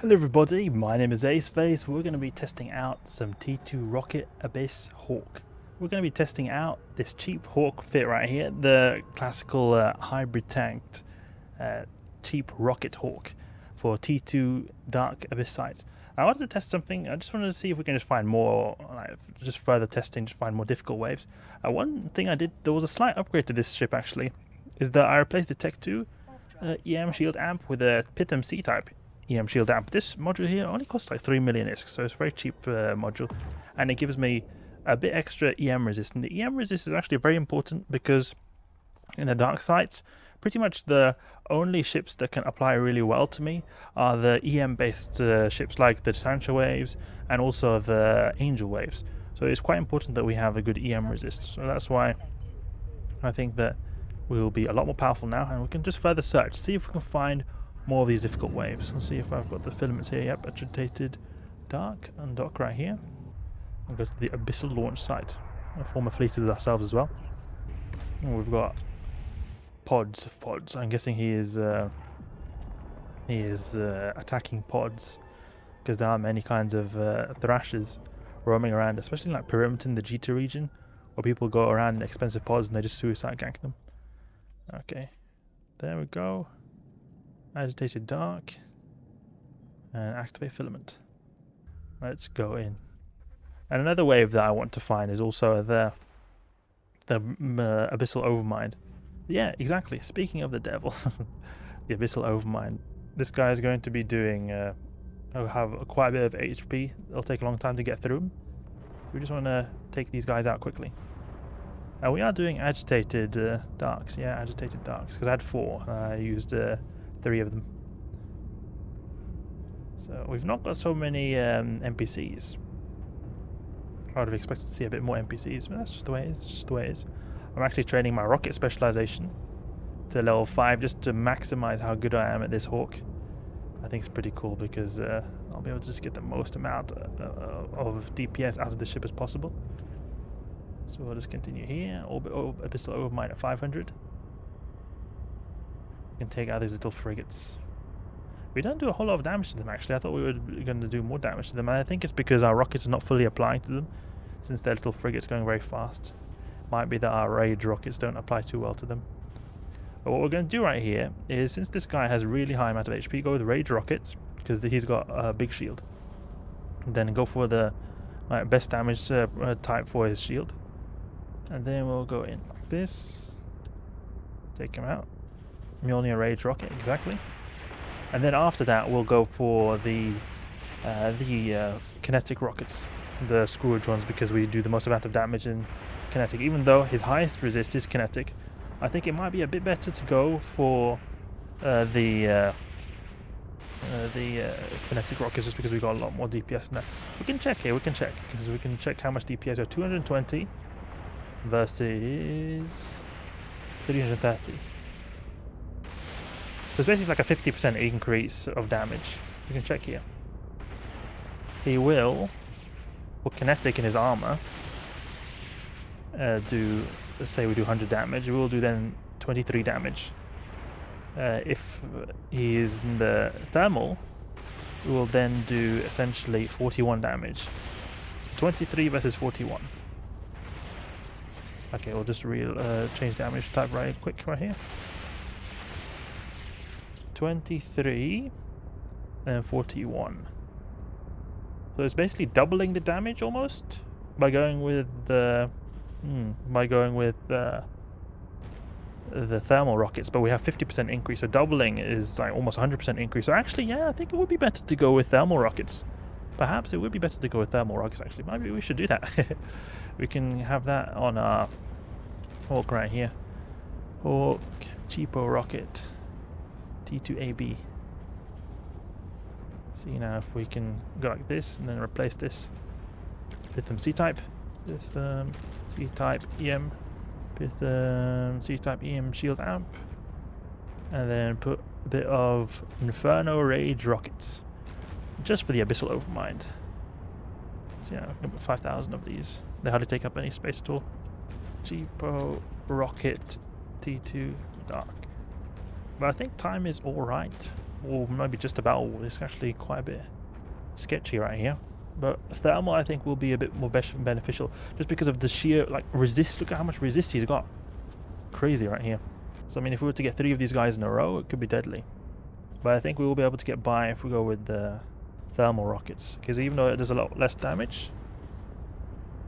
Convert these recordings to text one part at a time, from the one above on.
Hello everybody, my name is Aceface. We're going to be testing out some T2 Rocket Abyss Hawk. We're going to be testing out this cheap Hawk fit right here, the classical hybrid tanked cheap rocket Hawk for T2 Dark Abyss sites. I wanted to test something. I just wanted to see if we can just find more, just further testing, just find more difficult waves. One thing I did, there was a slight upgrade to this ship actually, is that I replaced the Tech 2 EM shield amp with a Pithum C-type EM shield amp. This module here only costs like 3 million ISK, so it's a very cheap module, and it gives me a bit extra EM resist. And the EM resist is actually very important because in the dark sites, pretty much the only ships that can apply really well to me are the EM based ships like the Sancho waves and also the Angel waves. So it's quite important that we have a good EM resist. So that's why I think that we will be a lot more powerful now, and we can just further search, see if we can find more of these difficult waves. Let's see if I've got the filaments here. Yep, Agitated, Dark, and Dock right here. I'll go to the Abyssal launch site. I'll form a fleet of ourselves as well. And we've got pods. I'm guessing he is attacking pods because there are many kinds of thrashers roaming around, especially like Perimeter, the Jita region, where people go around in expensive pods and they just suicide gank them. Okay, there we go. Agitated Dark and activate Filament. Let's go in. And another wave that I want to find is also the Abyssal Overmind. Yeah, exactly. Speaking of the devil, the Abyssal Overmind. This guy is going to be doing have quite a bit of HP. It'll take a long time to get through him. So we just want to take these guys out quickly. And we are doing Agitated Darks. Yeah, Agitated Darks, because I had 4 and I used 3 of them. So we've not got so many NPCs. I would have expected to see a bit more NPCs, but that's just the way it is. It's just the way it is. I'm actually training my rocket specialization to level 5 just to maximize how good I am at this Hawk. I think it's pretty cool because I'll be able to just get the most amount of DPS out of the ship as possible. So we'll just continue here. Abyssal Overmind at 500. Can take out these little frigates. We don't do a whole lot of damage to them actually. I thought we were going to do more damage to them, and I think it's because our rockets are not fully applying to them since their little frigates going very fast. Might be that our rage rockets don't apply too well to them. But what we're going to do right here is, since this guy has a really high amount of HP, go with rage rockets because he's got a big shield. And then go for the best damage type for his shield, and then we'll go in like this, take him out. Mjolnir Rage Rocket, exactly. And then after that, we'll go for the kinetic rockets, the Scourge ones, because we do the most amount of damage in kinetic. Even though his highest resist is kinetic, I think it might be a bit better to go for the kinetic rockets, just because we got a lot more DPS now. We can check here. We can check because we can check how much DPS. So 220 versus 330. So it's basically like a 50% increase of damage. You can check here. He will, for kinetic in his armor, do, let's say we do 100 damage, we will do then 23 damage. If he is in the thermal, we will then do essentially 41 damage. 23 versus 41. Okay, we'll just change damage type right quick right here. 23 and 41. So it's basically doubling the damage almost by going with the thermal rockets, but we have 50% increase, so doubling is like almost 100% increase. So actually, yeah, I think it would be better to go with thermal rockets. Perhaps it would be better to go with thermal rockets actually. Maybe we should do that. We can have that on our Hawk right here. Hawk Cheapo rocket. T2AB. See now if we can go like this and then replace this. Pithum C-type. Pithum C-type EM. Pithum C-type EM shield amp. And then put a bit of Inferno Rage Rockets. Just for the Abyssal Overmind. So yeah, I'm going to put 5,000 of these. They hardly take up any space at all. Cheapo Rocket T2 Dark. But I think time is alright. or maybe just about all. It's actually quite a bit sketchy right here. But thermal, I think, will be a bit more beneficial just because of the sheer like resist. Look at how much resist he's got. Crazy right here. So I mean, if we were to get 3 of these guys in a row, it could be deadly. But I think we will be able to get by if we go with the thermal rockets, because even though it does a lot less damage,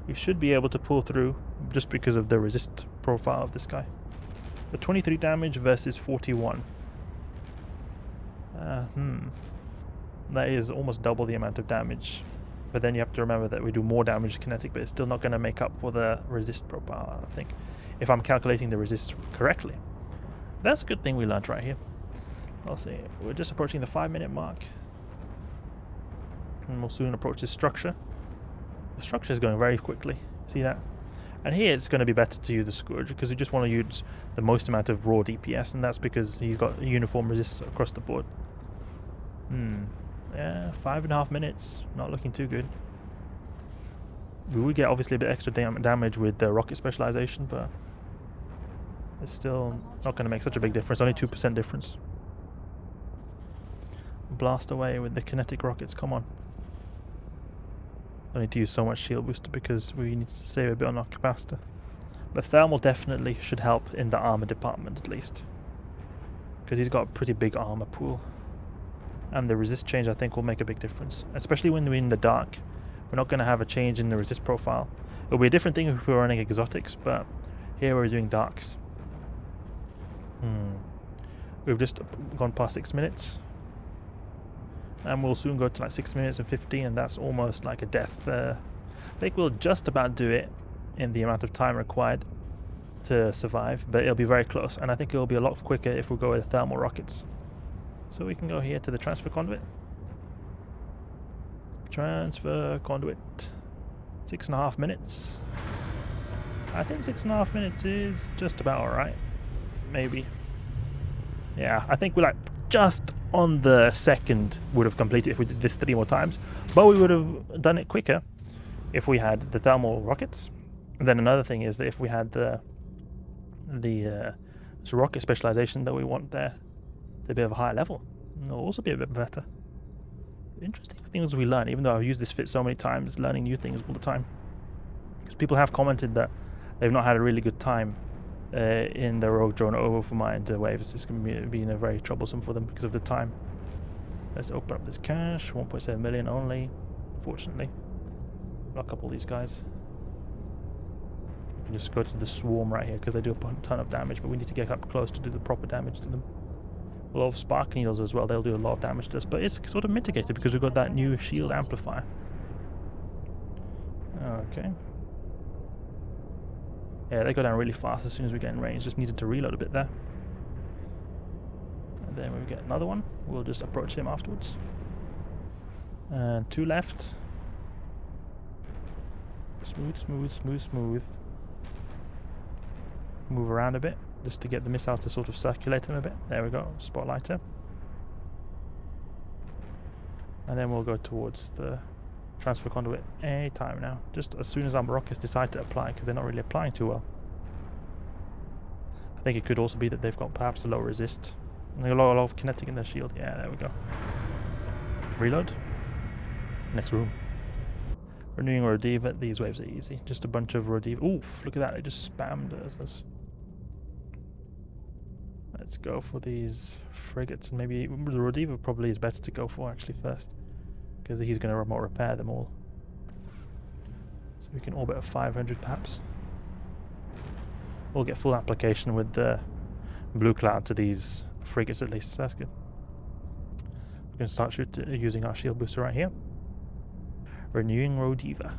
we should be able to pull through just because of the resist profile of this guy. The 23 damage versus 41. That is almost double the amount of damage. But then you have to remember that we do more damage kinetic, but it's still not going to make up for the resist profile, I think, if I'm calculating the resist correctly. That's a good thing we learned right here. I'll see. We're just approaching the 5-minute mark. And we'll soon approach this structure. The structure is going very quickly. See that? And here it's going to be better to use the Scourge, because we just want to use the most amount of raw DPS, and that's because he's got uniform resists across the board. Yeah, 5.5 minutes. Not looking too good. We would get obviously a bit extra damage with the rocket specialization, but it's still not going to make such a big difference. Only 2% difference. Blast away with the kinetic rockets. Come on. Don't need to use so much shield booster because we need to save a bit on our capacitor. But thermal definitely should help in the armor department at least, because he's got a pretty big armor pool. And the resist change, I think, will make a big difference, especially when we're in the dark. We're not going to have a change in the resist profile. It'll be a different thing if we were running exotics, but here we're doing darks. We've just gone past 6 minutes. And we'll soon go to like 6 minutes and 15, and that's almost like a death. I think we'll just about do it in the amount of time required to survive, but it'll be very close. And I think it'll be a lot quicker if we go with thermal rockets. So we can go here to the transfer conduit. Transfer conduit. 6.5 minutes. I think 6.5 minutes is just about alright. Maybe. Yeah, I think we're like just on the second would have completed if we did this 3 more times. But we would have done it quicker if we had the thermal rockets. And then another thing is that if we had the rocket specialization that we want there to be of a higher level, it'll also be a bit better. Interesting things we learn, even though I've used this fit so many times, learning new things all the time. Because people have commented that they've not had a really good time in the Rogue Drone Overmind waves. It's going to be very troublesome for them because of the time. Let's open up this cache. 1.7 million only, unfortunately. Lock up all these guys. We can just go to the swarm right here because they do a ton of damage, but we need to get up close to do the proper damage to them. A lot of spark needles as well, they'll do a lot of damage to us, but it's sort of mitigated because we've got that new shield amplifier. Okay. Yeah, they go down really fast as soon as we get in range. Just needed to reload a bit there. And then we get another one. We'll just approach him afterwards. And 2 left. Smooth, smooth, smooth, smooth. Move around a bit, just to get the missiles to sort of circulate them a bit. There we go, spotlighter. And then we'll go towards the transfer conduit any time now, just as soon as our rockets decide to apply, because they're not really applying too well. I think it could also be that they've got perhaps a low resist. And a lot of kinetic in their shield. Yeah, there we go. Reload. Next room. Renewing Rodiva. These waves are easy. Just a bunch of Rodiva. Oof, look at that. They just spammed us. Let's go for these frigates. And maybe the Rodiva probably is better to go for actually first, because he's going to remote repair them all. So we can orbit at 500 perhaps. We'll get full application with the blue cloud to these frigates at least, so that's good. We're going to start using our shield booster right here. Renewing Rodiva.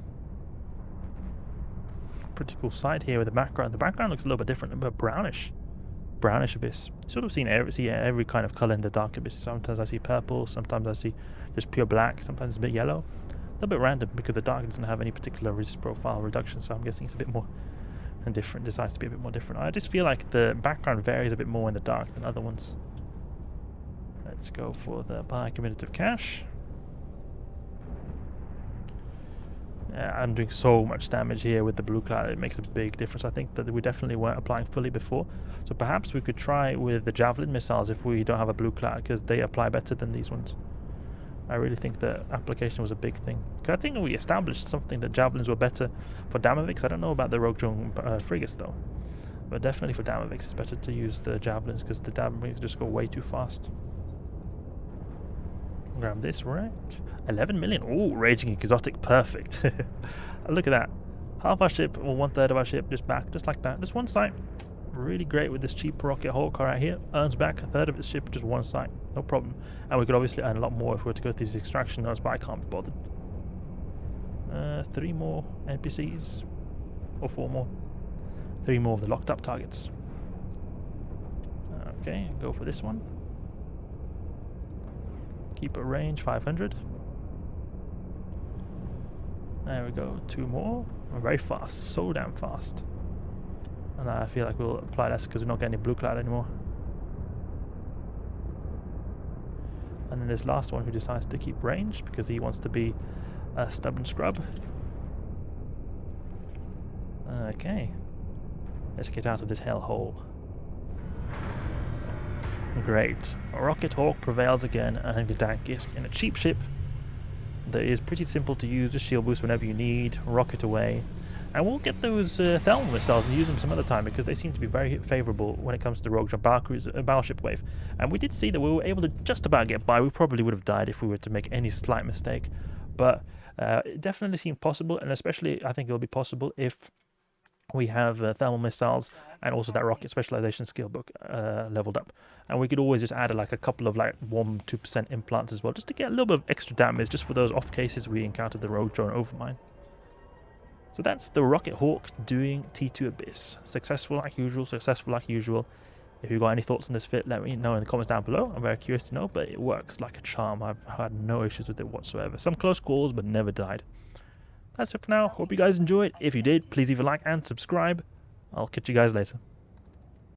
Pretty cool sight here with the background. The background looks a little bit different, but brownish abyss. Sort of see every kind of color in the dark abyss. Sometimes I see purple, sometimes I see just pure black, sometimes it's a bit yellow. A little bit random because the dark doesn't have any particular resist profile reduction, so I'm guessing it's a bit more different. Decides to be a bit more different. I just feel like the background varies a bit more in the dark than other ones. Let's go for the bicommunicative cache. I'm doing so much damage here with the blue cloud, it makes a big difference. I think that we definitely weren't applying fully before. So perhaps we could try with the javelin missiles if we don't have a blue cloud, because they apply better than these ones. I really think that application was a big thing. I think we established something that javelins were better for Damavix. I don't know about the Rogue Drone frigates though. But definitely for Damavix it's better to use the javelins, because the Damavix just go way too fast. Grab this rack. 11 million. Oh, Raging Exotic. Perfect. Look at that. Half our ship, or 1/3 of our ship, just back, just like that. Just one site. Really great with this cheap rocket Hawk right here. Earns back 1/3 of its ship, just one site. No problem. And we could obviously earn a lot more if we were to go to these extraction nodes, but I can't be bothered. 3 more NPCs. Or 4 more. 3 more of the locked up targets. Okay, go for this one. Keep a range 500. There we go, 2 more. We're very fast, so damn fast. And I feel like we'll apply less because we're not getting any blue cloud anymore. And then this last one who decides to keep range because he wants to be a stubborn scrub. Okay, let's get out of this hellhole. Great. Rocket Hawk prevails again, and the tank is in a cheap ship that is pretty simple to use. Just shield boost whenever you need, rocket away. And we'll get those thermal missiles and use them some other time, because they seem to be very favourable when it comes to Rogue Battleship wave. And we did see that we were able to just about get by. We probably would have died if we were to make any slight mistake. But it definitely seemed possible, and especially I think it will be possible if we have thermal missiles and also that rocket specialization skill book leveled up. And we could always just add like a couple of like 1-2% implants as well, just to get a little bit of extra damage, just for those off cases we encountered the Rogue Drone Overmind. So that's the Rocket Hawk doing T2 Abyss. Successful like usual, successful like usual. If you've got any thoughts on this fit, let me know in the comments down below. I'm very curious to know, but it works like a charm. I've had no issues with it whatsoever. Some close calls, but never died. That's it for now. Hope you guys enjoyed. If you did, please leave a like and subscribe. I'll catch you guys later.